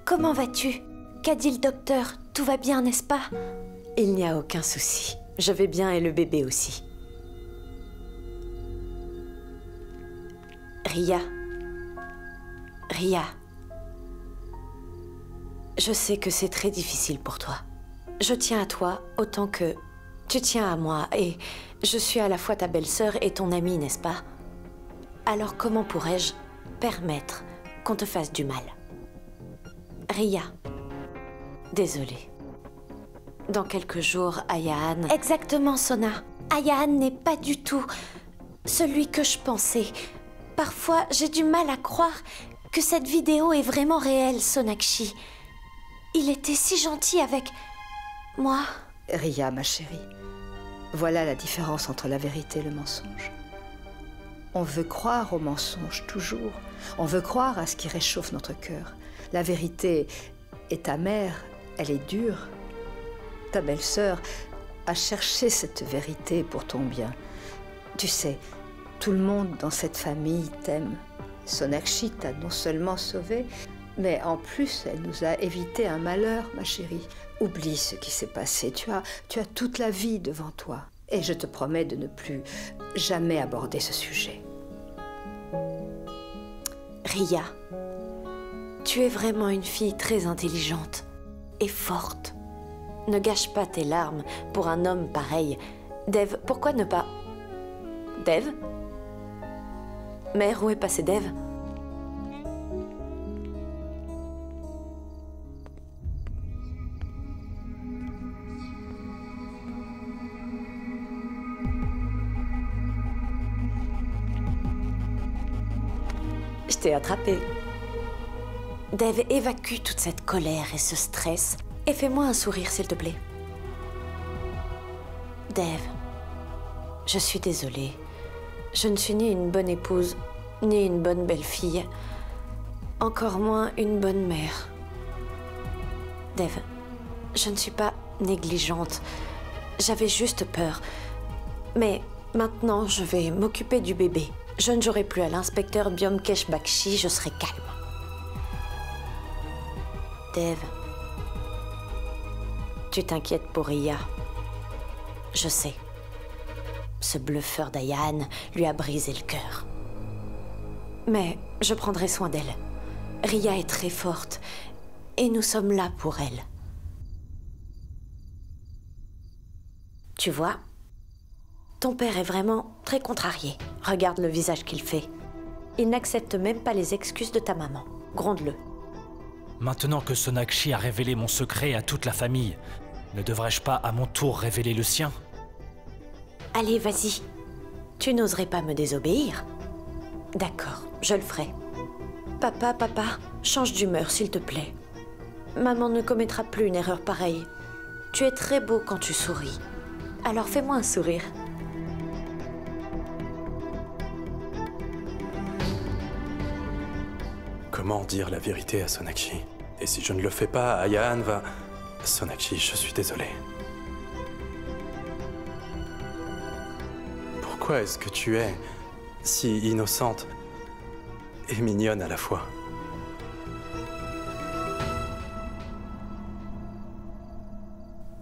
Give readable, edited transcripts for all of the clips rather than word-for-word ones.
comment vas-tu? Qu'a dit le docteur? Tout va bien, n'est-ce pas? Il n'y a aucun souci. Je vais bien et le bébé aussi. Ria. Ria. Je sais que c'est très difficile pour toi. Je tiens à toi autant que tu tiens à moi et je suis à la fois ta belle-sœur et ton amie, n'est-ce pas? Alors comment pourrais-je permettre qu'on te fasse du mal? Ria. Désolée. Dans quelques jours, Ayaan... Exactement, Sona. Ayaan n'est pas du tout celui que je pensais. Parfois, j'ai du mal à croire que cette vidéo est vraiment réelle, Sonakshi. Il était si gentil avec moi. Ria, ma chérie, voilà la différence entre la vérité et le mensonge. On veut croire au mensonge, toujours. On veut croire à ce qui réchauffe notre cœur. La vérité est amère, elle est dure. Ta belle-sœur a cherché cette vérité pour ton bien. Tu sais, tout le monde dans cette famille t'aime. Sonakshi t'a non seulement sauvée, mais en plus, elle nous a évité un malheur, ma chérie. Oublie ce qui s'est passé. Tu as toute la vie devant toi. Et je te promets de ne plus jamais aborder ce sujet. Ria, tu es vraiment une fille très intelligente et forte. Ne gâche pas tes larmes pour un homme pareil. Dev, pourquoi ne pas... Dev? Mère, où est passé Dev? Je t'ai attrapé. Dev, évacue toute cette colère et ce stress et fais-moi un sourire, s'il te plaît. Dev, je suis désolée. Je ne suis ni une bonne épouse, ni une bonne belle-fille, encore moins une bonne mère. Dev, je ne suis pas négligente. J'avais juste peur. Mais maintenant, je vais m'occuper du bébé. Je ne jouerai plus à l'inspecteur Byomkesh Bakshi, je serai calme. Dev, tu t'inquiètes pour Ria. Je sais. Ce bluffeur d'Ayaan lui a brisé le cœur. Mais je prendrai soin d'elle. Ria est très forte et nous sommes là pour elle. Tu vois, ton père est vraiment très contrarié. Regarde le visage qu'il fait. Il n'accepte même pas les excuses de ta maman. Gronde-le. Maintenant que Sonakshi a révélé mon secret à toute la famille, ne devrais-je pas à mon tour révéler le sien? Allez, vas-y. Tu n'oserais pas me désobéir? D'accord, je le ferai. Papa, change d'humeur, s'il te plaît. Maman ne commettra plus une erreur pareille. Tu es très beau quand tu souris. Alors fais-moi un sourire. Comment dire la vérité à Sonakshi? Et si je ne le fais pas, Ayaan va... Sonakshi, je suis désolé. Pourquoi est-ce que tu es si innocente et mignonne à la fois?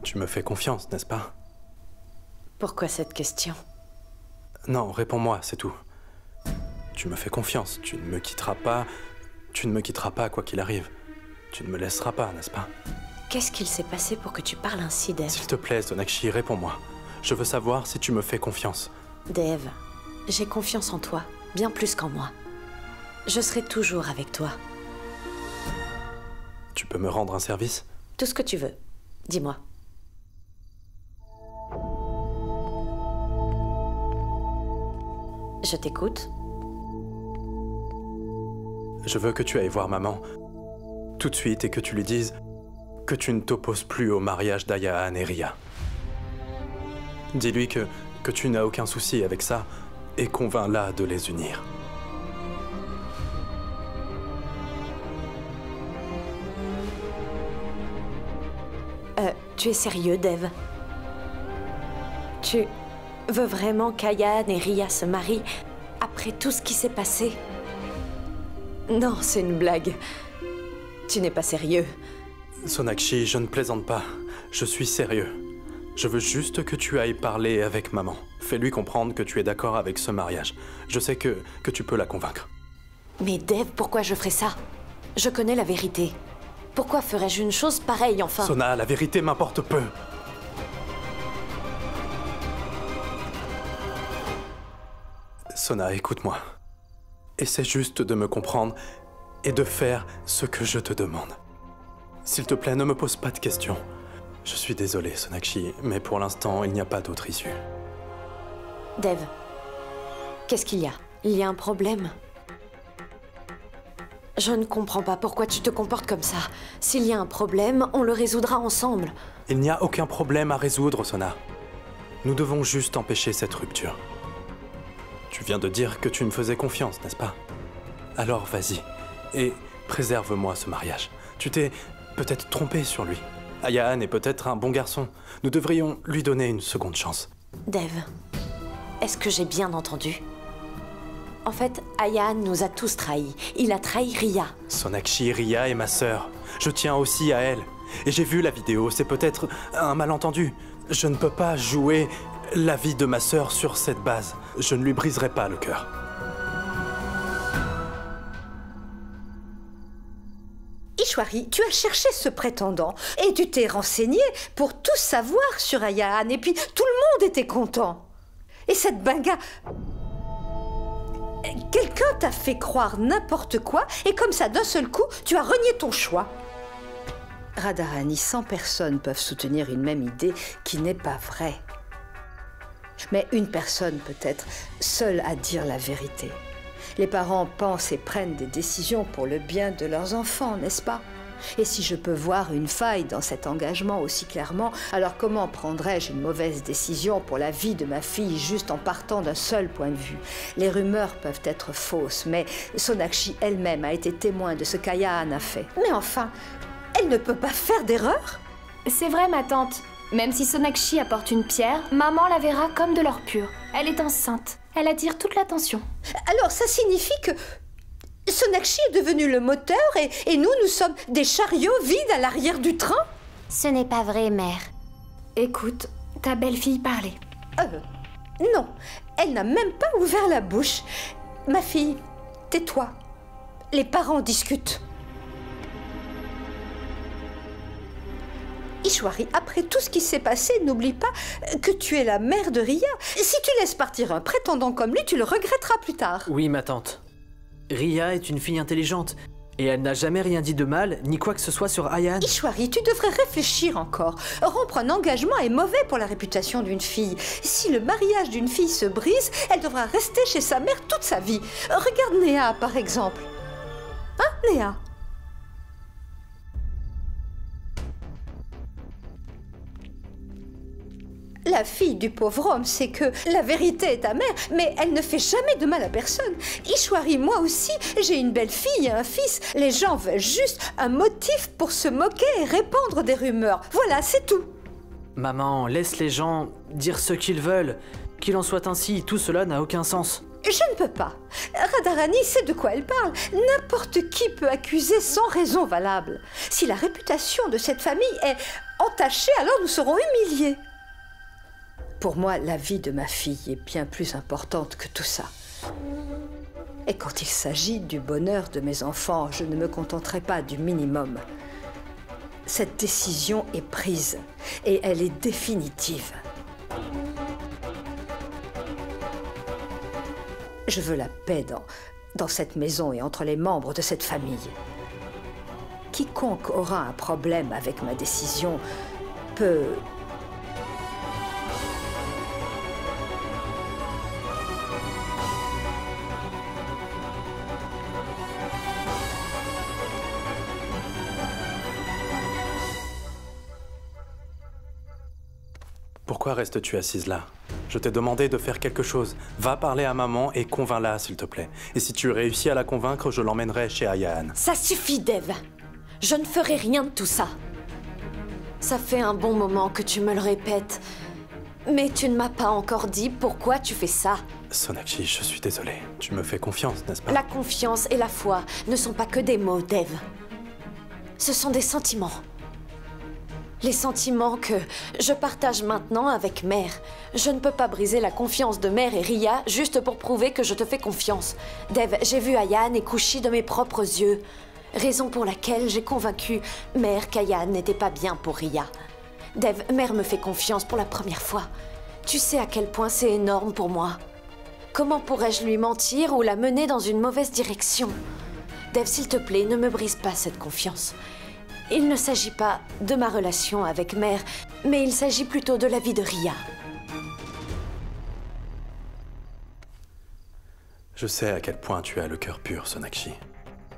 Tu me fais confiance, n'est-ce pas? Pourquoi cette question? Non, réponds-moi, c'est tout. Tu me fais confiance, tu ne me quitteras pas. Tu ne me quitteras pas quoi qu'il arrive. Tu ne me laisseras pas, n'est-ce pas? Qu'est-ce qu'il s'est passé pour que tu parles ainsi, Dev? S'il te plaît, Sonakshi, réponds-moi. Je veux savoir si tu me fais confiance. Dev, j'ai confiance en toi, bien plus qu'en moi. Je serai toujours avec toi. Tu peux me rendre un service? Tout ce que tu veux. Dis-moi. Je t'écoute. Je veux que tu ailles voir maman tout de suite et que tu lui dises que tu ne t'opposes plus au mariage d'Ayaan et Ria. Dis-lui que tu n'as aucun souci avec ça et convainc-la de les unir. Tu es sérieux, Dev? Tu veux vraiment qu'Ayaan et Ria se marient après tout ce qui s'est passé? Non, c'est une blague. Tu n'es pas sérieux. Sonakshi, je ne plaisante pas. Je suis sérieux. Je veux juste que tu ailles parler avec maman. Fais-lui comprendre que tu es d'accord avec ce mariage. Je sais que tu peux la convaincre. Mais Dev, pourquoi je ferais ça? Je connais la vérité. Pourquoi ferais-je une chose pareille, enfin? Sona, la vérité m'importe peu. Sona, écoute-moi. Essaie juste de me comprendre et de faire ce que je te demande. S'il te plaît, ne me pose pas de questions. Je suis désolé, Sonakshi, mais pour l'instant, il n'y a pas d'autre issue. Dev, qu'est-ce qu'il y a? Il y a un problème? Je ne comprends pas pourquoi tu te comportes comme ça. S'il y a un problème, on le résoudra ensemble. Il n'y a aucun problème à résoudre, Sona. Nous devons juste empêcher cette rupture. Tu viens de dire que tu me faisais confiance, n'est-ce pas? Alors vas-y, et préserve-moi ce mariage. Tu t'es peut-être trompé sur lui. Ayaan est peut-être un bon garçon. Nous devrions lui donner une seconde chance. Dev, est-ce que j'ai bien entendu? En fait, Ayaan nous a tous trahis. Il a trahi Ria. Sonakshi, Ria est ma sœur. Je tiens aussi à elle. Et j'ai vu la vidéo, c'est peut-être un malentendu. Je ne peux pas jouer la vie de ma sœur sur cette base. Je ne lui briserai pas le cœur. Ishwari, tu as cherché ce prétendant et tu t'es renseigné pour tout savoir sur Ayaan. Et puis tout le monde était content. Et cette Benga... Quelqu'un t'a fait croire n'importe quoi et comme ça, d'un seul coup, tu as renié ton choix. Radharani, 100 personnes peuvent soutenir une même idée qui n'est pas vraie. Mais une personne peut être seule à dire la vérité. Les parents pensent et prennent des décisions pour le bien de leurs enfants, n'est-ce pas? Et si je peux voir une faille dans cet engagement aussi clairement, alors comment prendrais-je une mauvaise décision pour la vie de ma fille juste en partant d'un seul point de vue? Les rumeurs peuvent être fausses, mais Sonakshi elle-même a été témoin de ce qu'Ayaan a fait. Mais enfin, elle ne peut pas faire d'erreur? C'est vrai, ma tante. Même si Sonakshi apporte une pierre, maman la verra comme de l'or pur. Elle est enceinte. Elle attire toute l'attention. Alors ça signifie que Sonakshi est devenu le moteur et nous sommes des chariots vides à l'arrière du train? Ce n'est pas vrai, mère. Écoute, ta belle-fille parlait. Non, elle n'a même pas ouvert la bouche. Ma fille, tais-toi. Les parents discutent. Ishwari, après tout ce qui s'est passé, n'oublie pas que tu es la mère de Ria. Si tu laisses partir un prétendant comme lui, tu le regretteras plus tard. Oui, ma tante. Ria est une fille intelligente, et elle n'a jamais rien dit de mal, ni quoi que ce soit sur Ayaan. Ishwari, tu devrais réfléchir encore. Rompre un engagement est mauvais pour la réputation d'une fille. Si le mariage d'une fille se brise, elle devra rester chez sa mère toute sa vie. Regarde Néa, par exemple. Hein, Néa? La fille du pauvre homme sait que la vérité est amère, mais elle ne fait jamais de mal à personne. Ishwari, moi aussi, j'ai une belle fille et un fils. Les gens veulent juste un motif pour se moquer et répandre des rumeurs. Voilà, c'est tout. Maman, laisse les gens dire ce qu'ils veulent. Qu'il en soit ainsi, tout cela n'a aucun sens. Je ne peux pas. Radharani sait de quoi elle parle. N'importe qui peut accuser sans raison valable. Si la réputation de cette famille est entachée, alors nous serons humiliés. Pour moi, la vie de ma fille est bien plus importante que tout ça. Et quand il s'agit du bonheur de mes enfants, je ne me contenterai pas du minimum. Cette décision est prise et elle est définitive. Je veux la paix dans cette maison et entre les membres de cette famille. Quiconque aura un problème avec ma décision peut... Pourquoi restes-tu assise là? Je t'ai demandé de faire quelque chose. Va parler à maman et convainc-la, s'il te plaît. Et si tu réussis à la convaincre, je l'emmènerai chez Ayaan. Ça suffit, Dev. Je ne ferai rien de tout ça. Ça fait un bon moment que tu me le répètes. Mais tu ne m'as pas encore dit pourquoi tu fais ça. Sonakshi, je suis désolé. Tu me fais confiance, n'est-ce pas? La confiance et la foi ne sont pas que des mots, Dev. Ce sont des sentiments. Les sentiments que je partage maintenant avec Mère. Je ne peux pas briser la confiance de Mère et Ria juste pour prouver que je te fais confiance. Dev, j'ai vu Ayan et Kushi de mes propres yeux. Raison pour laquelle j'ai convaincu Mère qu'Ayan n'était pas bien pour Ria. Dev, Mère me fait confiance pour la première fois. Tu sais à quel point c'est énorme pour moi. Comment pourrais-je lui mentir ou la mener dans une mauvaise direction? Dev, s'il te plaît, ne me brise pas cette confiance. Il ne s'agit pas de ma relation avec Mère, mais il s'agit plutôt de la vie de Ria. Je sais à quel point tu as le cœur pur, Sonakshi.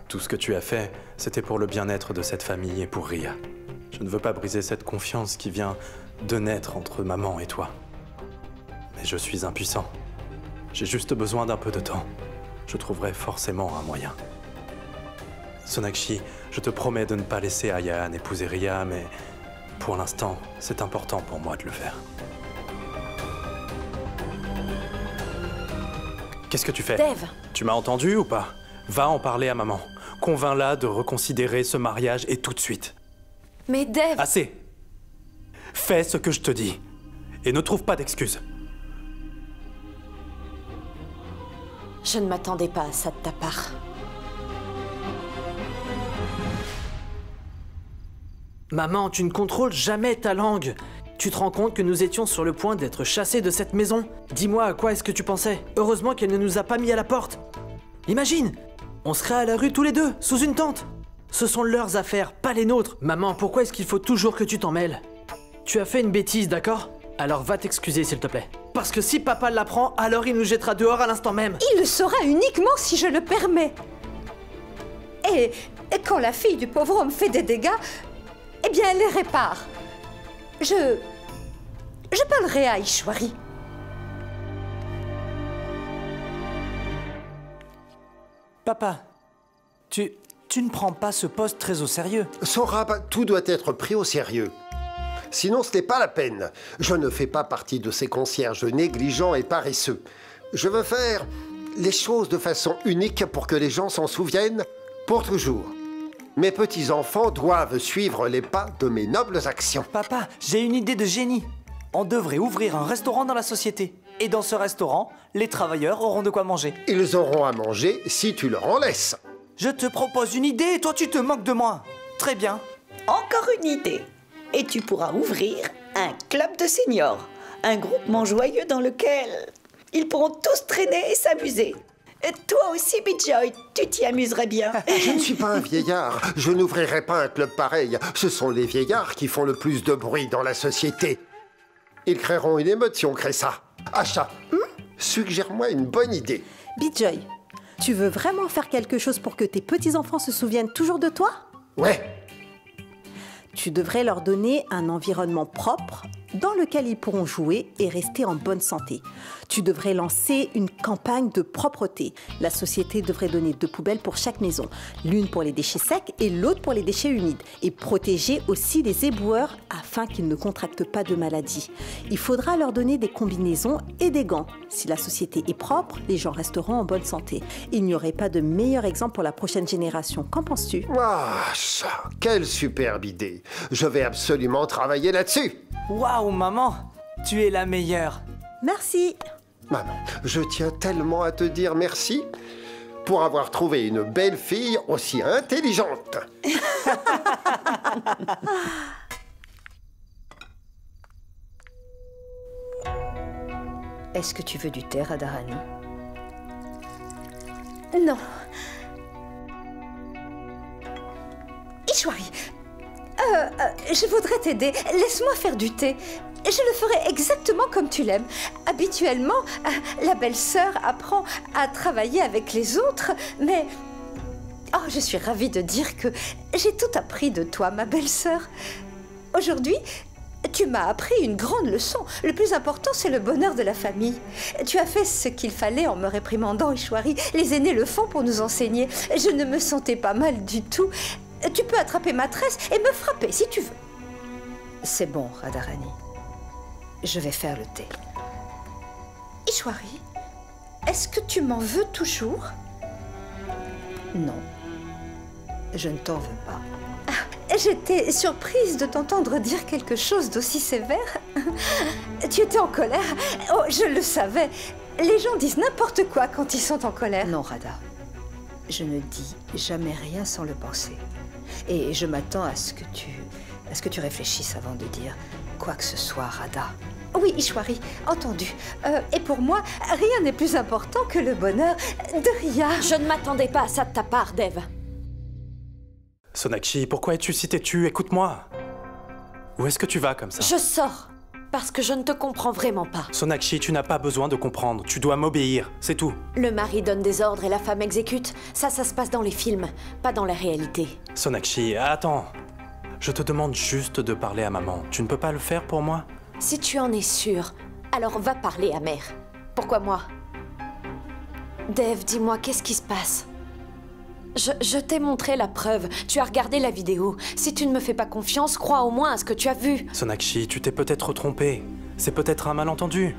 Tout ce que tu as fait, c'était pour le bien-être de cette famille et pour Ria. Je ne veux pas briser cette confiance qui vient de naître entre maman et toi. Mais je suis impuissant. J'ai juste besoin d'un peu de temps. Je trouverai forcément un moyen. Sonakshi, je te promets de ne pas laisser Ayan épouser Ria, mais pour l'instant, c'est important pour moi de le faire. Qu'est-ce que tu fais? Dev! Tu m'as entendu ou pas? Va en parler à maman. Convainc-la de reconsidérer ce mariage et tout de suite. Mais Dev! Assez! Fais ce que je te dis. Et ne trouve pas d'excuses. Je ne m'attendais pas à ça de ta part. Maman, tu ne contrôles jamais ta langue. Tu te rends compte que nous étions sur le point d'être chassés de cette maison? Dis-moi, à quoi est-ce que tu pensais? Heureusement qu'elle ne nous a pas mis à la porte. Imagine! On serait à la rue tous les deux, sous une tente. Ce sont leurs affaires, pas les nôtres. Maman, pourquoi est-ce qu'il faut toujours que tu t'en mêles? Tu as fait une bêtise, d'accord? Alors va t'excuser, s'il te plaît. Parce que si papa l'apprend, alors il nous jettera dehors à l'instant même. Il le saura uniquement si je le permets. Et quand la fille du pauvre homme fait des dégâts, eh bien, elle les répare. Je parlerai à Ishwari. Papa, tu ne prends pas ce poste très au sérieux. Sorab, tout doit être pris au sérieux. Sinon, ce n'est pas la peine. Je ne fais pas partie de ces concierges négligents et paresseux. Je veux faire les choses de façon unique pour que les gens s'en souviennent pour toujours. Mes petits-enfants doivent suivre les pas de mes nobles actions. Papa, j'ai une idée de génie. On devrait ouvrir un restaurant dans la société. Et dans ce restaurant, les travailleurs auront de quoi manger. Ils auront à manger si tu leur en laisses. Je te propose une idée et toi tu te moques de moi. Très bien. Encore une idée. Et tu pourras ouvrir un club de seniors. Un groupement joyeux dans lequel ils pourront tous traîner et s'amuser. Et toi aussi, Bijoy, tu t'y amuserais bien. Je ne suis pas un vieillard. Je n'ouvrirai pas un club pareil. Ce sont les vieillards qui font le plus de bruit dans la société. Ils créeront une émeute si on crée ça. Asha, suggère-moi une bonne idée. Bijoy, tu veux vraiment faire quelque chose pour que tes petits-enfants se souviennent toujours de toi? Ouais. Tu devrais leur donner un environnement propre dans lequel ils pourront jouer et rester en bonne santé. Tu devrais lancer une campagne de propreté. La société devrait donner 2 poubelles pour chaque maison, l'une pour les déchets secs et l'autre pour les déchets humides, et protéger aussi les éboueurs afin qu'ils ne contractent pas de maladies. Il faudra leur donner des combinaisons et des gants. Si la société est propre, les gens resteront en bonne santé. Il n'y aurait pas de meilleur exemple pour la prochaine génération. Qu'en penses-tu? Ah, ça, quelle superbe idée. Je vais absolument travailler là-dessus. Waouh, maman, tu es la meilleure. Merci. Maman, je tiens tellement à te dire merci pour avoir trouvé une belle fille aussi intelligente. Est-ce que tu veux du thé, Radharani? Non. Ishwari, je voudrais t'aider. Laisse-moi faire du thé. Je le ferai exactement comme tu l'aimes. Habituellement, la belle-sœur apprend à travailler avec les autres, mais... Oh, je suis ravie de dire que j'ai tout appris de toi, ma belle-sœur. Aujourd'hui, tu m'as appris une grande leçon. Le plus important, c'est le bonheur de la famille. Tu as fait ce qu'il fallait en me réprimandant, Ishwari. Les aînés le font pour nous enseigner. Je ne me sentais pas mal du tout. Tu peux attraper ma tresse et me frapper si tu veux. C'est bon, Radharani. Je vais faire le thé. Ishwari, est-ce que tu m'en veux toujours? Non. Je ne t'en veux pas. J'étais surprise de t'entendre dire quelque chose d'aussi sévère. Tu étais en colère? Oh, je le savais. Les gens disent n'importe quoi quand ils sont en colère. Non, Radha. Je ne dis jamais rien sans le penser. Et je m'attends à ce que tu réfléchisses avant de dire quoi que ce soit, Radha. Oui, Ishwari, entendu. Et pour moi, rien n'est plus important que le bonheur de Riya. Je ne m'attendais pas à ça de ta part, Dev. Sonakshi, pourquoi es-tu si têtu? Écoute-moi. Où est-ce que tu vas comme ça? Je sors, parce que je ne te comprends vraiment pas. Sonakshi, tu n'as pas besoin de comprendre. Tu dois m'obéir, c'est tout. Le mari donne des ordres et la femme exécute. Ça se passe dans les films, pas dans la réalité. Sonakshi, attends. Je te demande juste de parler à maman. Tu ne peux pas le faire pour moi? Si tu en es sûr, alors va parler à mère. Pourquoi moi? Dev, dis-moi, qu'est-ce qui se passe? Je t'ai montré la preuve. Tu as regardé la vidéo. Si tu ne me fais pas confiance, crois au moins à ce que tu as vu. Sonakshi, tu t'es peut-être trompé. C'est peut-être un malentendu.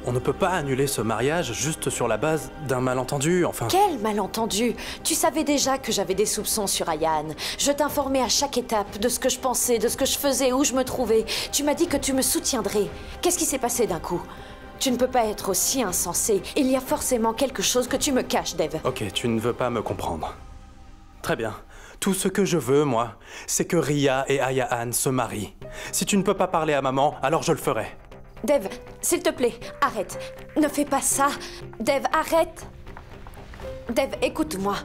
On ne peut pas annuler ce mariage juste sur la base d'un malentendu, enfin... Quel malentendu? Tu savais déjà que j'avais des soupçons sur Ayan. Je t'informais à chaque étape de ce que je pensais, de ce que je faisais, où je me trouvais. Tu m'as dit que tu me soutiendrais. Qu'est-ce qui s'est passé d'un coup? Tu ne peux pas être aussi insensé. Il y a forcément quelque chose que tu me caches, Dev. Ok, tu ne veux pas me comprendre. Très bien. Tout ce que je veux, moi, c'est que Riya et Ayaan se marient. Si tu ne peux pas parler à maman, alors je le ferai. Dev, s'il te plaît, arrête. Ne fais pas ça. Dev, arrête. Dev, écoute-moi.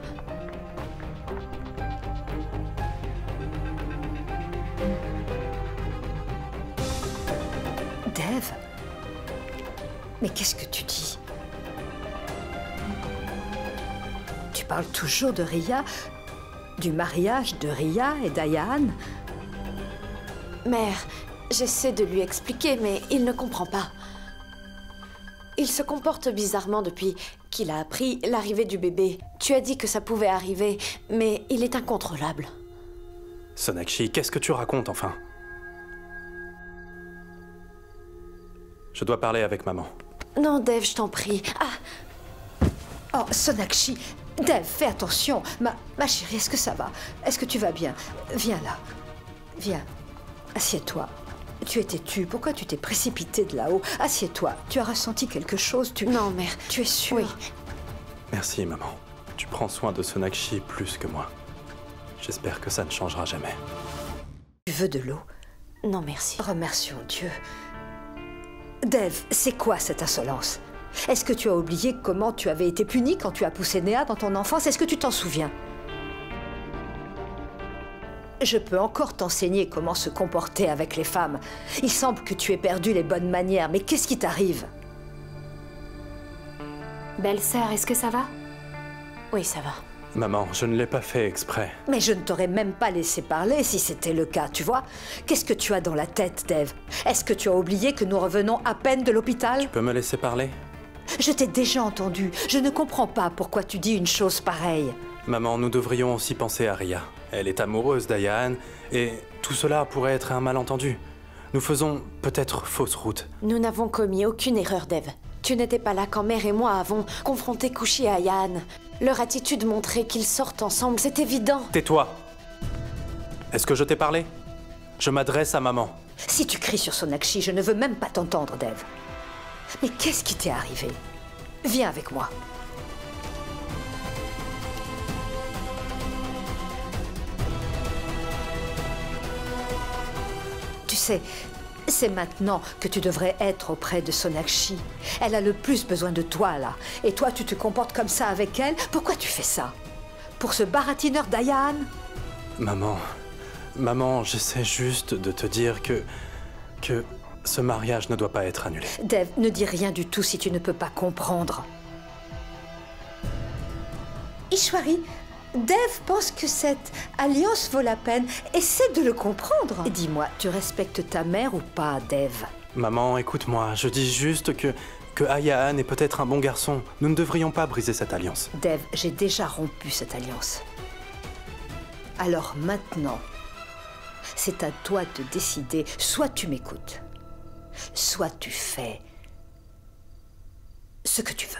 Dev? Mais qu'est-ce que tu dis? Tu parles toujours de Riya, du mariage de Riya et d'Ayaan? Mère, j'essaie de lui expliquer, mais il ne comprend pas. Il se comporte bizarrement depuis qu'il a appris l'arrivée du bébé. Tu as dit que ça pouvait arriver, mais il est incontrôlable. Sonakshi, qu'est-ce que tu racontes, enfin? Je dois parler avec maman. Non, Dev, je t'en prie. Ah! Oh, Sonakshi! Dev, fais attention. Ma chérie, est-ce que ça va? Est-ce que tu vas bien? Viens là. Viens. Assieds-toi. Tu es têtue. Pourquoi tu t'es précipitée de là-haut? Assieds-toi. Tu as ressenti quelque chose? Non, mère. Tu es sûre? Oui. Merci, maman. Tu prends soin de Sonakshi plus que moi. J'espère que ça ne changera jamais. Tu veux de l'eau? Non, merci. Remercions Dieu. Dev, c'est quoi cette insolence? Est-ce que tu as oublié comment tu avais été puni quand tu as poussé Néha dans ton enfance? Est-ce que tu t'en souviens? Je peux encore t'enseigner comment se comporter avec les femmes. Il semble que tu aies perdu les bonnes manières, mais qu'est-ce qui t'arrive? Belle-sœur, est-ce que ça va? Oui, ça va. Maman, je ne l'ai pas fait exprès. Mais je ne t'aurais même pas laissé parler si c'était le cas, tu vois? Qu'est-ce que tu as dans la tête, Dev? Est-ce que tu as oublié que nous revenons à peine de l'hôpital? Tu peux me laisser parler? Je t'ai déjà entendu. Je ne comprends pas pourquoi tu dis une chose pareille. Maman, nous devrions aussi penser à Riya. Elle est amoureuse d'Ayaan, et tout cela pourrait être un malentendu. Nous faisons peut-être fausse route. Nous n'avons commis aucune erreur, Dev. Tu n'étais pas là quand mère et moi avons confronté Kushi et Ayaan. Leur attitude montrait qu'ils sortent ensemble, c'est évident. Tais-toi! Est-ce que je t'ai parlé? Je m'adresse à maman. Si tu cries sur Sonakshi, je ne veux même pas t'entendre, Dev. Mais qu'est-ce qui t'est arrivé? Viens avec moi. Tu sais, c'est maintenant que tu devrais être auprès de Sonakshi. Elle a le plus besoin de toi, là. Et toi, tu te comportes comme ça avec elle? Pourquoi tu fais ça? Pour ce baratineur d'Ayaan? Maman, j'essaie juste de te dire que ce mariage ne doit pas être annulé. Dev, ne dis rien du tout si tu ne peux pas comprendre. Ishwari, Dev pense que cette alliance vaut la peine. Essaie de le comprendre. Dis-moi, tu respectes ta mère ou pas, Dev? Maman, écoute-moi, je dis juste que Ayaan est peut-être un bon garçon. Nous ne devrions pas briser cette alliance. Dev, j'ai déjà rompu cette alliance. Alors maintenant, c'est à toi de décider. Soit tu m'écoutes, soit tu fais ce que tu veux.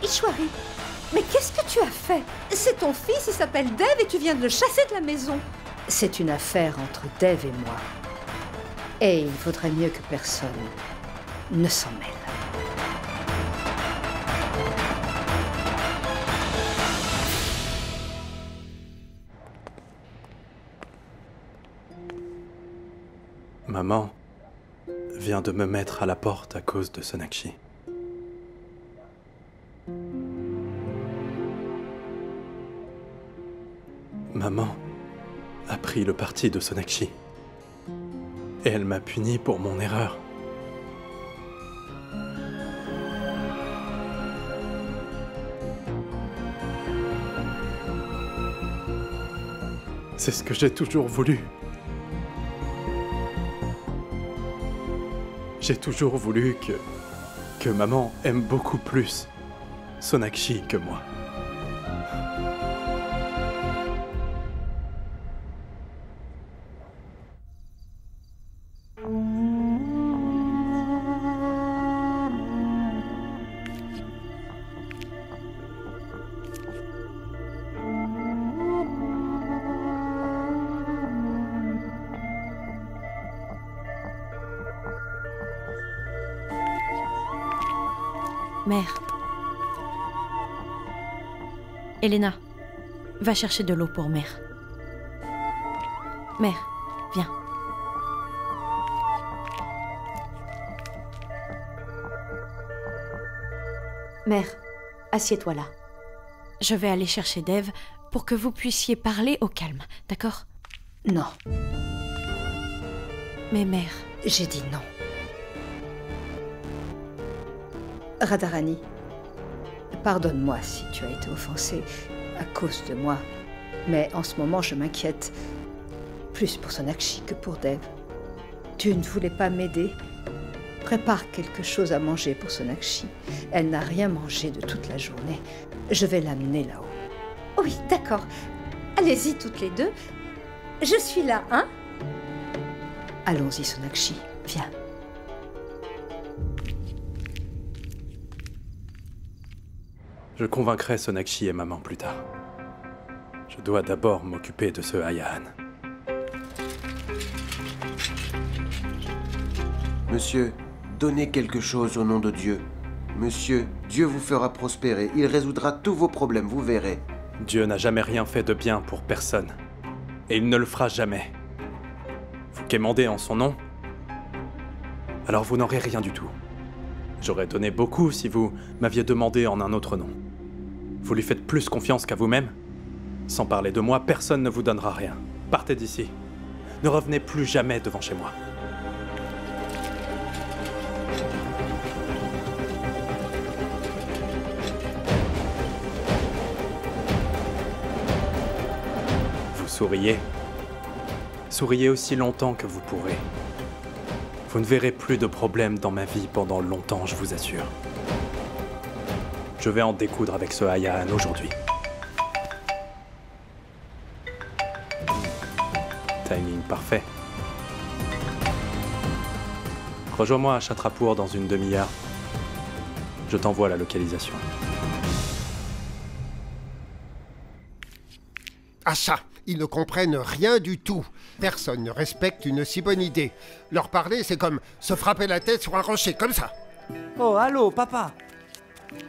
Ishwari, mais qu'est-ce que tu as fait? C'est ton fils, il s'appelle Dev et tu viens de le chasser de la maison. C'est une affaire entre Dev et moi. Et il vaudrait mieux que personne ne s'en mêle. Maman vient de me mettre à la porte à cause de Sonakshi. Maman a pris le parti de Sonakshi. Et elle m'a puni pour mon erreur. C'est ce que j'ai toujours voulu. J'ai toujours voulu que maman aime beaucoup plus Sonakshi que moi. Mère. Elena, va chercher de l'eau pour mère. Mère, viens. Mère, assieds-toi là. Je vais aller chercher Dev pour que vous puissiez parler au calme, d'accord? Non. Mais mère... J'ai dit non. Radharani, pardonne-moi si tu as été offensée à cause de moi, mais en ce moment je m'inquiète plus pour Sonakshi que pour Dev. Tu ne voulais pas m'aider? Prépare quelque chose à manger pour Sonakshi. Elle n'a rien mangé de toute la journée. Je vais l'amener là-haut. Oui, d'accord. Allez-y toutes les deux. Je suis là, hein? Allons-y, Sonakshi, viens. Je convaincrai Sonakshi et maman plus tard. Je dois d'abord m'occuper de ce Ayahan. Monsieur, donnez quelque chose au nom de Dieu. Monsieur, Dieu vous fera prospérer. Il résoudra tous vos problèmes, vous verrez. Dieu n'a jamais rien fait de bien pour personne. Et il ne le fera jamais. Vous quémandez en son nom? Alors vous n'aurez rien du tout. J'aurais donné beaucoup si vous m'aviez demandé en un autre nom. Vous lui faites plus confiance qu'à vous-même? Sans parler de moi, personne ne vous donnera rien. Partez d'ici. Ne revenez plus jamais devant chez moi. Vous souriez. Souriez aussi longtemps que vous pourrez. Vous ne verrez plus de problèmes dans ma vie pendant longtemps, je vous assure. Je vais en découdre avec ce Ayahan aujourd'hui. Timing parfait. Rejoins-moi à Chhatrapur dans une demi-heure. Je t'envoie la localisation. Achat, ils ne comprennent rien du tout. Personne ne respecte une si bonne idée. Leur parler, c'est comme se frapper la tête sur un rocher, comme ça. Oh, allô, papa.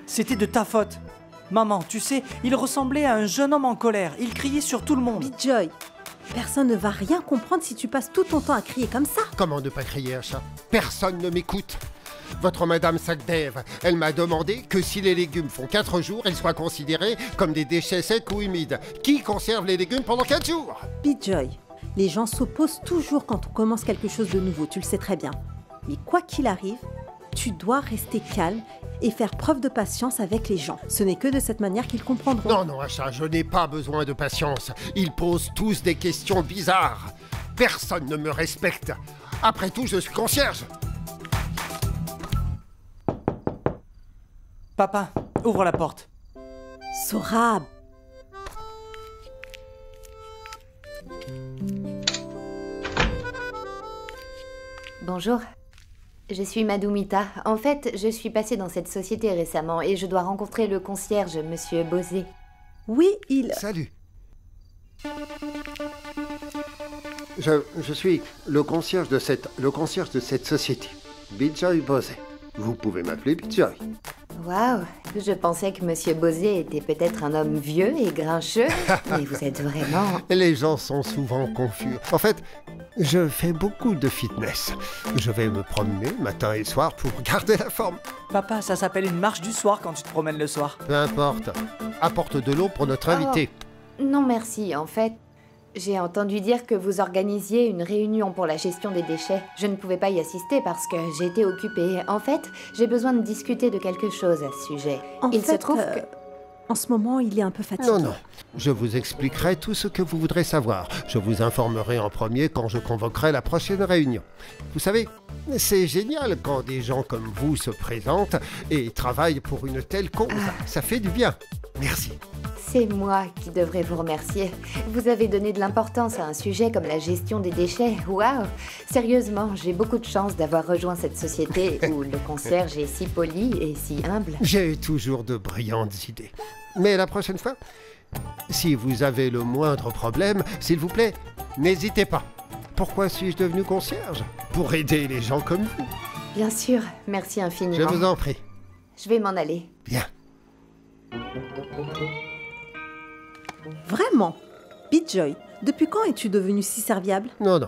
C'était de ta faute. Maman, tu sais, il ressemblait à un jeune homme en colère. Il criait sur tout le monde. Bijoy, personne ne va rien comprendre si tu passes tout ton temps à crier comme ça. Comment ne pas crier, Achat? Personne ne m'écoute. Votre Madame Sakdev, elle m'a demandé que si les légumes font 4 jours, ils soient considérés comme des déchets secs ou humides. Qui conserve les légumes pendant 4 jours? Bijoy, les gens s'opposent toujours quand on commence quelque chose de nouveau, tu le sais très bien. Mais quoi qu'il arrive, tu dois rester calme et faire preuve de patience avec les gens. Ce n'est que de cette manière qu'ils comprendront. Non, non, Achat, je n'ai pas besoin de patience. Ils posent tous des questions bizarres. Personne ne me respecte. Après tout, je suis concierge. Papa, ouvre la porte. Sorab. Bonjour. Je suis Madoumita. En fait, je suis passée dans cette société récemment et je dois rencontrer le concierge, Monsieur Bosé. Oui, il... Salut. Je suis le concierge de cette société, Bijoy Bosé. Vous pouvez m'appeler Bijoy. Waouh, je pensais que Monsieur Bosé était peut-être un homme vieux et grincheux, mais vous êtes vraiment... Les gens sont souvent confus. En fait, je fais beaucoup de fitness. Je vais me promener matin et soir pour garder la forme. Papa, ça s'appelle une marche du soir quand tu te promènes le soir. Peu importe. Apporte de l'eau pour notre invité. Non merci, en fait, j'ai entendu dire que vous organisiez une réunion pour la gestion des déchets. Je ne pouvais pas y assister parce que j'étais occupée. En fait, j'ai besoin de discuter de quelque chose à ce sujet. Il se trouve que... En ce moment, il est un peu fatigué. Non. Je vous expliquerai tout ce que vous voudrez savoir. Je vous informerai en premier quand je convoquerai la prochaine réunion. Vous savez, c'est génial quand des gens comme vous se présentent et travaillent pour une telle cause. Ça fait du bien. Merci. C'est moi qui devrais vous remercier. Vous avez donné de l'importance à un sujet comme la gestion des déchets. Waouh! Sérieusement, j'ai beaucoup de chance d'avoir rejoint cette société où le concierge est si poli et si humble. J'ai toujours de brillantes idées. Mais la prochaine fois, si vous avez le moindre problème, s'il vous plaît, n'hésitez pas. Pourquoi suis-je devenu concierge? Pour aider les gens comme vous. Bien sûr, merci infiniment. Je vous en prie. Je vais m'en aller. Bien. Vraiment? Bijoy, depuis quand es-tu devenu si serviable? Non,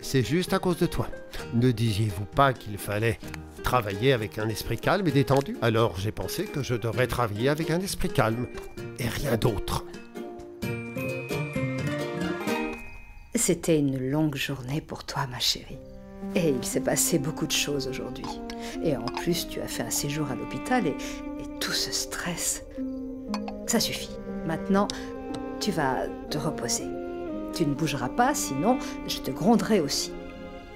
c'est juste à cause de toi. Ne disiez-vous pas qu'il fallait travailler avec un esprit calme et détendu? Alors j'ai pensé que je devrais travailler avec un esprit calme et rien d'autre. C'était une longue journée pour toi, ma chérie. Et il s'est passé beaucoup de choses aujourd'hui. Et en plus, tu as fait un séjour à l'hôpital et tout ce stress. Ça suffit. Maintenant, tu vas te reposer. Tu ne bougeras pas, sinon je te gronderai aussi.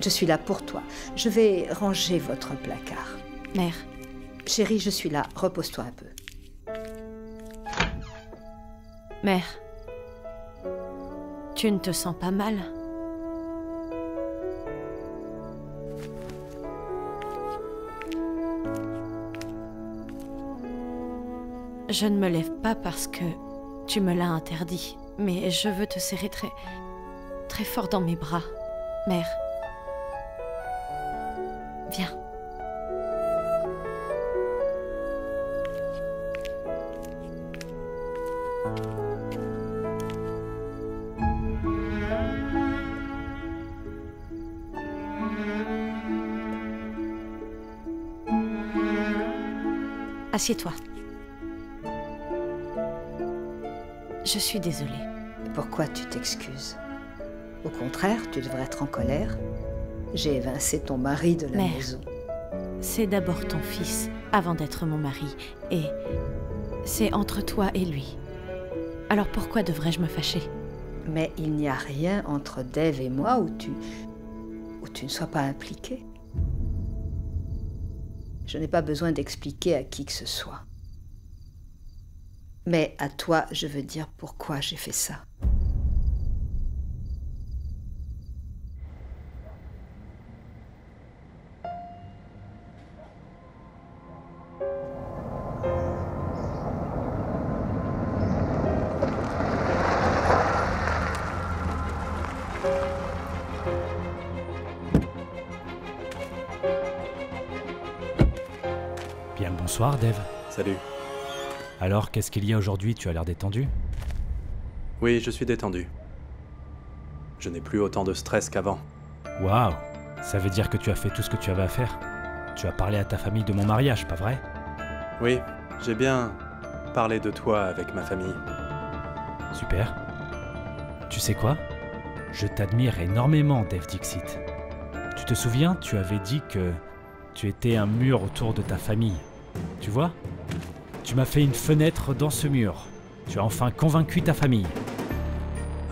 Je suis là pour toi. Je vais ranger votre placard. Mère. Chérie, je suis là. Repose-toi un peu. Mère. Tu ne te sens pas mal? Je ne me lève pas parce que tu me l'as interdit, mais je veux te serrer très fort dans mes bras, mère. Viens. Assieds-toi. Je suis désolée. Pourquoi tu t'excuses? Au contraire, tu devrais être en colère. J'ai évincé ton mari de la maison. C'est d'abord ton fils, avant d'être mon mari. Et c'est entre toi et lui. Alors pourquoi devrais-je me fâcher? Mais il n'y a rien entre Dave et moi où tu ne sois pas impliqué. Je n'ai pas besoin d'expliquer à qui que ce soit. Mais à toi, je veux dire pourquoi j'ai fait ça. Bien le bonsoir, Dave. Salut. Alors, qu'est-ce qu'il y a aujourd'hui? Tu as l'air détendu? Oui, je suis détendu. Je n'ai plus autant de stress qu'avant. Waouh! Ça veut dire que tu as fait tout ce que tu avais à faire? Tu as parlé à ta famille de mon mariage, pas vrai? Oui, j'ai bien parlé de toi avec ma famille. Super. Tu sais quoi? Je t'admire énormément, Dave Dixit. Tu te souviens, tu avais dit que tu étais un mur autour de ta famille. Tu vois? Tu m'as fait une fenêtre dans ce mur. Tu as enfin convaincu ta famille.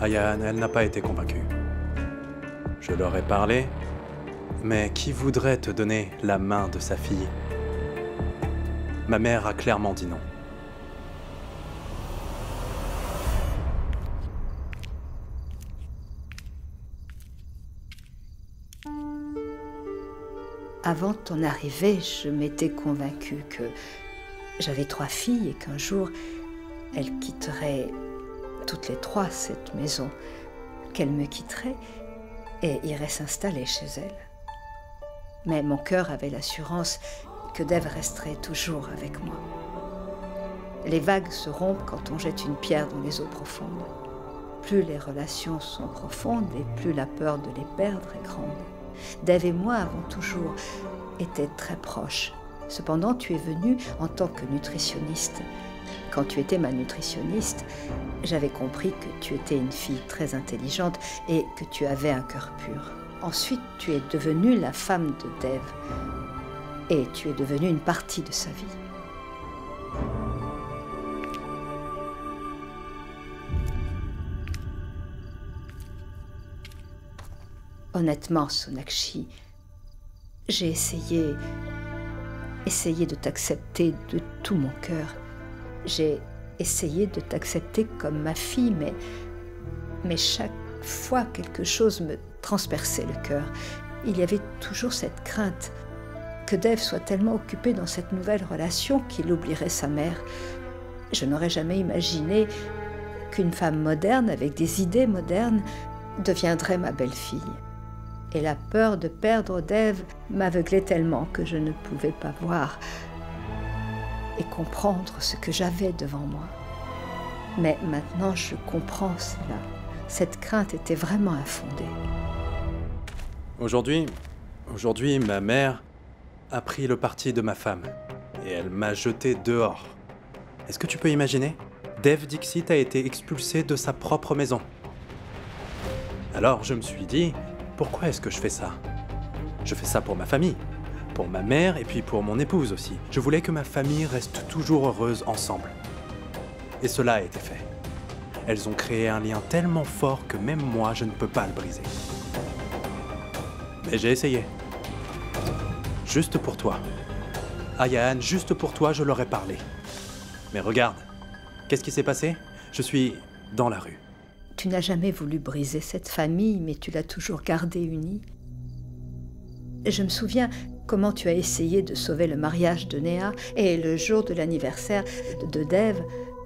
Ayaan, elle n'a pas été convaincue. Je leur ai parlé, mais qui voudrait te donner la main de sa fille? Ma mère a clairement dit non. Avant ton arrivée, je m'étais convaincue que j'avais 3 filles et qu'un jour, elles quitteraient toutes les 3 cette maison, qu'elles me quitteraient et iraient s'installer chez elles. Mais mon cœur avait l'assurance que Dave resterait toujours avec moi. Les vagues se rompent quand on jette une pierre dans les eaux profondes. Plus les relations sont profondes et plus la peur de les perdre est grande. Dave et moi avons toujours été très proches. Cependant, tu es venue en tant que nutritionniste. Quand tu étais ma nutritionniste, j'avais compris que tu étais une fille très intelligente et que tu avais un cœur pur. Ensuite, tu es devenue la femme de Dave et tu es devenue une partie de sa vie. Honnêtement, Sonakshi, j'ai essayé de t'accepter de tout mon cœur. J'ai essayé de t'accepter comme ma fille, mais chaque fois quelque chose me transperçait le cœur. Il y avait toujours cette crainte que Dave soit tellement occupé dans cette nouvelle relation qu'il oublierait sa mère. Je n'aurais jamais imaginé qu'une femme moderne, avec des idées modernes, deviendrait ma belle-fille. Et la peur de perdre Dave m'aveuglait tellement que je ne pouvais pas voir et comprendre ce que j'avais devant moi. Mais maintenant, je comprends cela. Cette crainte était vraiment infondée. Aujourd'hui, ma mère a pris le parti de ma femme et elle m'a jeté dehors. Est-ce que tu peux imaginer? Dave Dixit a été expulsé de sa propre maison. Alors je me suis dit, pourquoi est-ce que je fais ça? Je fais ça pour ma famille, pour ma mère et puis pour mon épouse aussi. Je voulais que ma famille reste toujours heureuse ensemble. Et cela a été fait. Elles ont créé un lien tellement fort que même moi, je ne peux pas le briser. Mais j'ai essayé. Juste pour toi. Ayaan, juste pour toi, je leur ai parlé. Mais regarde, qu'est-ce qui s'est passé? Je suis dans la rue. Tu n'as jamais voulu briser cette famille, mais tu l'as toujours gardée unie. Je me souviens comment tu as essayé de sauver le mariage de Néa, et le jour de l'anniversaire de Dave,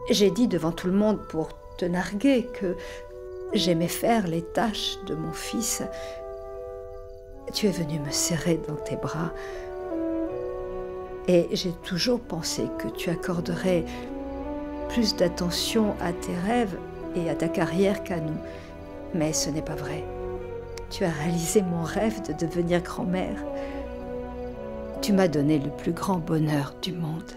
j'ai dit devant tout le monde pour te narguer que j'aimais faire les tâches de mon fils. Tu es venu me serrer dans tes bras, et j'ai toujours pensé que tu accorderais plus d'attention à tes rêves et à ta carrière qu'à nous. Mais ce n'est pas vrai. Tu as réalisé mon rêve de devenir grand-mère. Tu m'as donné le plus grand bonheur du monde.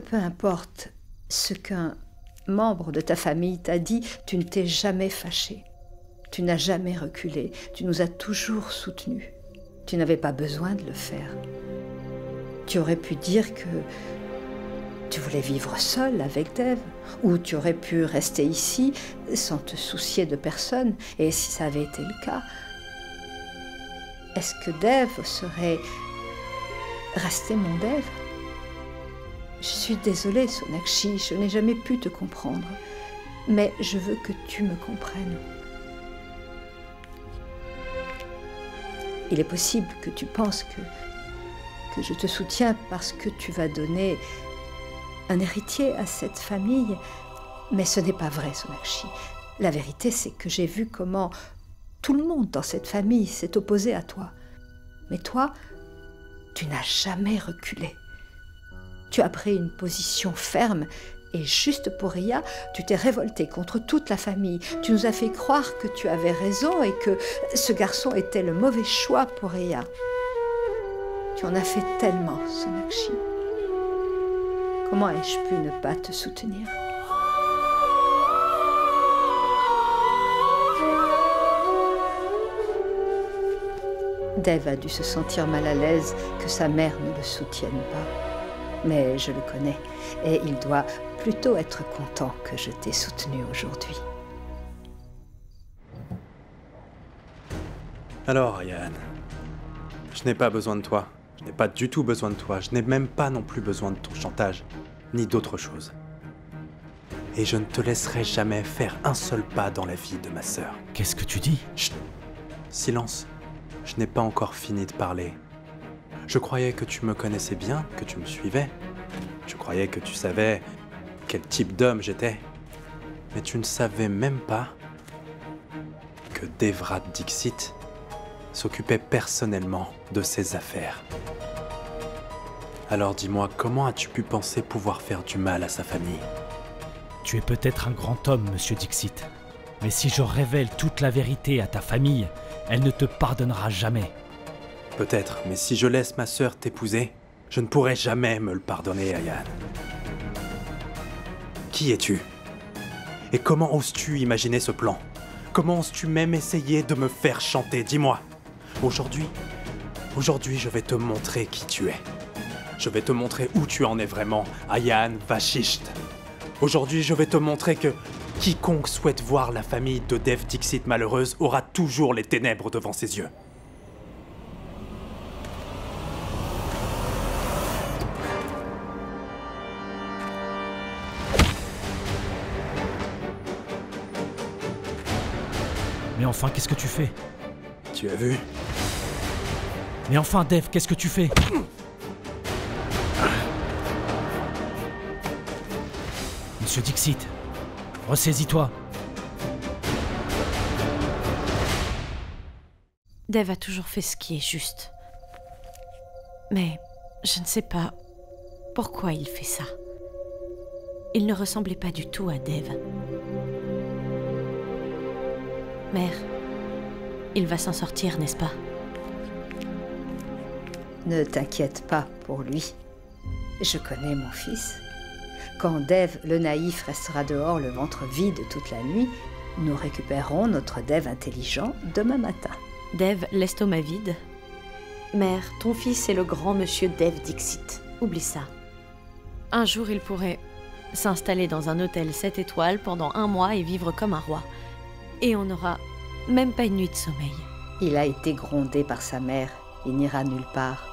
Peu importe ce qu'un membre de ta famille t'a dit, tu ne t'es jamais fâché. Tu n'as jamais reculé. Tu nous as toujours soutenus. Tu n'avais pas besoin de le faire. Tu aurais pu dire que tu voulais vivre seule avec Dave, ou tu aurais pu rester ici sans te soucier de personne. Et si ça avait été le cas, est-ce que Dave serait resté mon Dave? Je suis désolée, Sonakshi, je n'ai jamais pu te comprendre, mais je veux que tu me comprennes. Il est possible que tu penses que je te soutiens parce que tu vas donner un héritier à cette famille, mais ce n'est pas vrai, Sonakshi. La vérité, c'est que j'ai vu comment tout le monde dans cette famille s'est opposé à toi. Mais toi, tu n'as jamais reculé. Tu as pris une position ferme et juste pour Ria, tu t'es révolté contre toute la famille. Tu nous as fait croire que tu avais raison et que ce garçon était le mauvais choix pour Ria. Tu en as fait tellement, Sonakshi. Comment ai-je pu ne pas te soutenir? Dave a dû se sentir mal à l'aise que sa mère ne le soutienne pas. Mais je le connais, et il doit plutôt être content que je t'ai soutenu aujourd'hui. Alors, Ayaan, je n'ai pas besoin de toi. Je n'ai pas du tout besoin de toi. Je n'ai même pas non plus besoin de ton chantage, ni d'autre chose. Et je ne te laisserai jamais faire un seul pas dans la vie de ma sœur. Qu'est-ce que tu dis? Chut. Silence. Je n'ai pas encore fini de parler. Je croyais que tu me connaissais bien, que tu me suivais. Je croyais que tu savais quel type d'homme j'étais. Mais tu ne savais même pas que Devrat Dixit s'occupait personnellement de ses affaires. Alors dis-moi, comment as-tu pu penser pouvoir faire du mal à sa famille? Tu es peut-être un grand homme, monsieur Dixit. Mais si je révèle toute la vérité à ta famille, elle ne te pardonnera jamais. Peut-être, mais si je laisse ma sœur t'épouser, je ne pourrai jamais me le pardonner, Ayan. Qui es-tu? Et comment oses-tu imaginer ce plan? Comment oses-tu même essayer de me faire chanter? Dis-moi. Aujourd'hui, je vais te montrer qui tu es. Je vais te montrer où tu en es vraiment, Ayan Vashisht. Aujourd'hui, je vais te montrer que quiconque souhaite voir la famille de Dev Dixit malheureuse aura toujours les ténèbres devant ses yeux. Mais enfin, qu'est-ce que tu fais? Tu as vu? Mais enfin, Dev, qu'est-ce que tu fais? Monsieur Dixit, ressaisis-toi. Dev a toujours fait ce qui est juste. Mais je ne sais pas pourquoi il fait ça. Il ne ressemblait pas du tout à Dev. Mère, il va s'en sortir, n'est-ce pas? Ne t'inquiète pas pour lui. Je connais mon fils. Quand Dev, le naïf, restera dehors le ventre vide toute la nuit, nous récupérerons notre Dev intelligent demain matin. Dev, l'estomac vide? Mère, ton fils est le grand monsieur Dev Dixit. Oublie ça. Un jour, il pourrait s'installer dans un hôtel 7 étoiles pendant 1 mois et vivre comme un roi. Et on n'aura même pas une nuit de sommeil. Il a été grondé par sa mère. Il n'ira nulle part.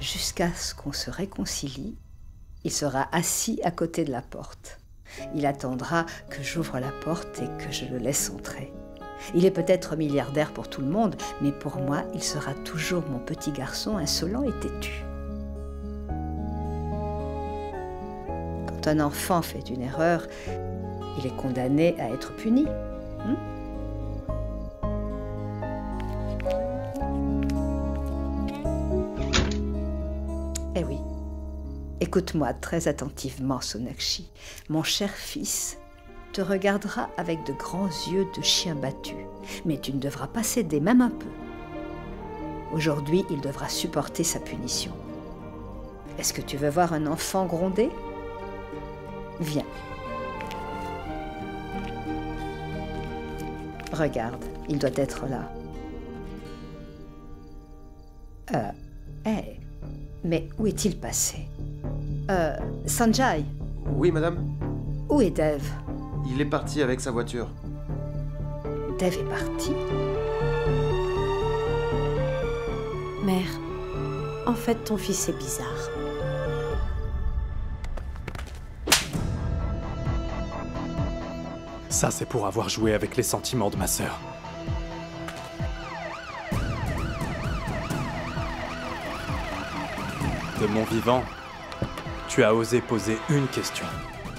Jusqu'à ce qu'on se réconcilie, il sera assis à côté de la porte. Il attendra que j'ouvre la porte et que je le laisse entrer. Il est peut-être milliardaire pour tout le monde, mais pour moi, il sera toujours mon petit garçon insolent et têtu. Quand un enfant fait une erreur, il est condamné à être puni. Eh oui. Écoute-moi très attentivement, Sonakshi. Mon cher fils te regardera avec de grands yeux de chien battu. Mais tu ne devras pas céder, même un peu. Aujourd'hui, il devra supporter sa punition. Est-ce que tu veux voir un enfant gronder? Viens. Regarde, il doit être là. Mais où est-il passé? Sanjay. Oui, madame? Où est Dev? Il est parti avec sa voiture. Dev est parti? Mère, en fait, ton fils est bizarre. Ça, c'est pour avoir joué avec les sentiments de ma sœur. De mon vivant, tu as osé poser une question.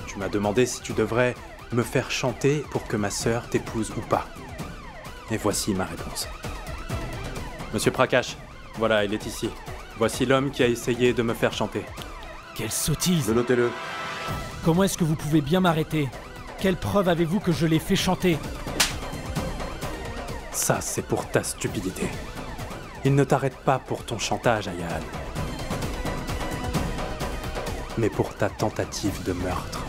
Tu m'as demandé si tu devrais me faire chanter pour que ma sœur t'épouse ou pas. Et voici ma réponse. Monsieur Prakash, voilà, il est ici. Voici l'homme qui a essayé de me faire chanter. Quelle sottise! Notez-le. Comment est-ce que vous pouvez bien m'arrêter? Quelle preuve avez-vous que je l'ai fait chanter? Ça, c'est pour ta stupidité. Il ne t'arrête pas pour ton chantage, Ayan. Mais pour ta tentative de meurtre.